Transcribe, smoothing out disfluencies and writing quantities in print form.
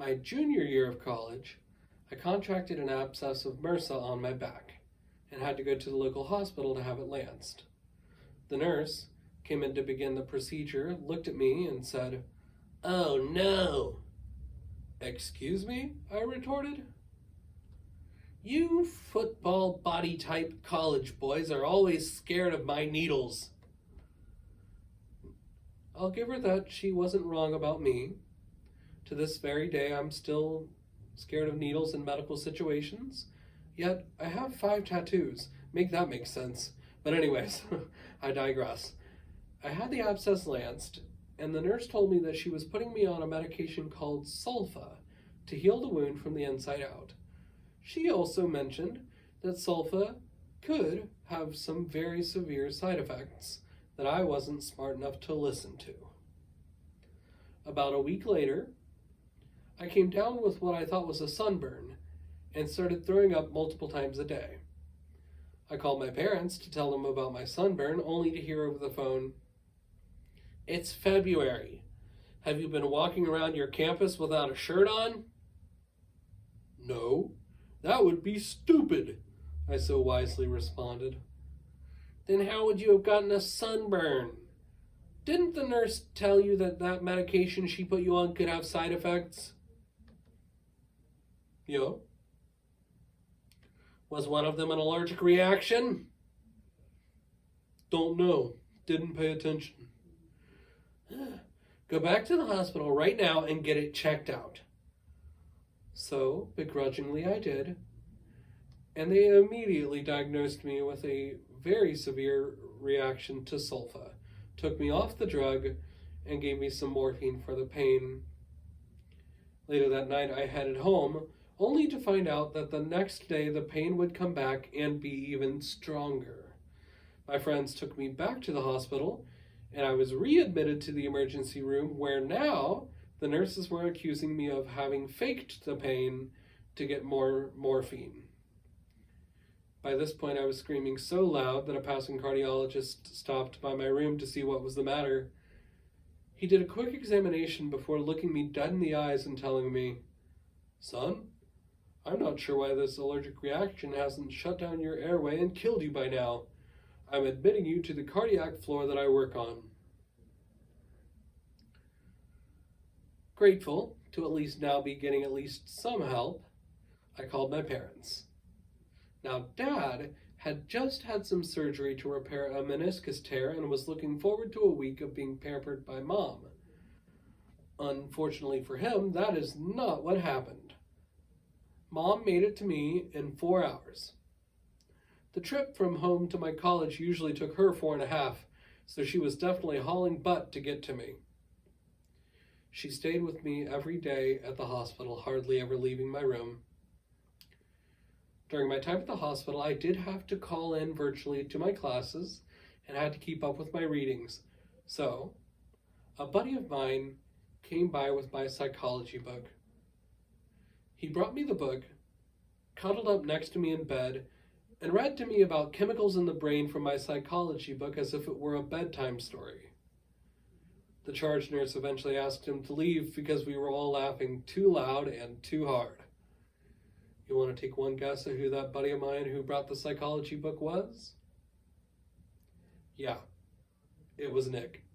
My junior year of college, I contracted an abscess of MRSA on my back and had to go to the local hospital to have it lanced. The nurse came in to begin the procedure, looked at me, and said, "Oh no!" "Excuse me?" I retorted. "You football body type college boys are always scared of my needles." I'll give her that she wasn't wrong about me. To this very day, I'm still scared of needles in medical situations. Yet, I have 5 tattoos. Make that make sense. But anyways, I digress. I had the abscess lanced, and the nurse told me that she was putting me on a medication called sulfa to heal the wound from the inside out. She also mentioned that sulfa could have some very severe side effects that I wasn't smart enough to listen to. About a week later, I came down with what I thought was a sunburn and started throwing up multiple times a day. I called my parents to tell them about my sunburn, only to hear over the phone, "It's February. Have you been walking around your campus without a shirt on?" "No, that would be stupid," I so wisely responded. "Then how would you have gotten a sunburn? Didn't the nurse tell you that that medication she put you on could have side effects?" "Yeah." "Was one of them an allergic reaction?" "Don't know. Didn't pay attention." "Go back to the hospital right now and get it checked out." So, begrudgingly, I did, and they immediately diagnosed me with a very severe reaction to sulfa, took me off the drug, and gave me some morphine for the pain. Later that night, I headed home, only to find out that the next day the pain would come back and be even stronger. My friends took me back to the hospital, and I was readmitted to the emergency room, where now the nurses were accusing me of having faked the pain to get more morphine. By this point, I was screaming so loud that a passing cardiologist stopped by my room to see what was the matter. He did a quick examination before looking me dead in the eyes and telling me, "Son, I'm not sure why this allergic reaction hasn't shut down your airway and killed you by now. I'm admitting you to the cardiac floor that I work on." Grateful to at least now be getting at least some help, I called my parents. Now, Dad had just had some surgery to repair a meniscus tear and was looking forward to a week of being pampered by Mom. Unfortunately for him, that is not what happened. Mom made it to me in 4 hours. The trip from home to my college usually took her 4.5, so she was definitely hauling butt to get to me. She stayed with me every day at the hospital, hardly ever leaving my room. During my time at the hospital, I did have to call in virtually to my classes and had to keep up with my readings. So, a buddy of mine came by with my psychology book. He brought me the book, cuddled up next to me in bed, and read to me about chemicals in the brain from my psychology book as if it were a bedtime story. The charge nurse eventually asked him to leave because we were all laughing too loud and too hard. You want to take one guess at who that buddy of mine who brought the psychology book was? Yeah, it was Nick.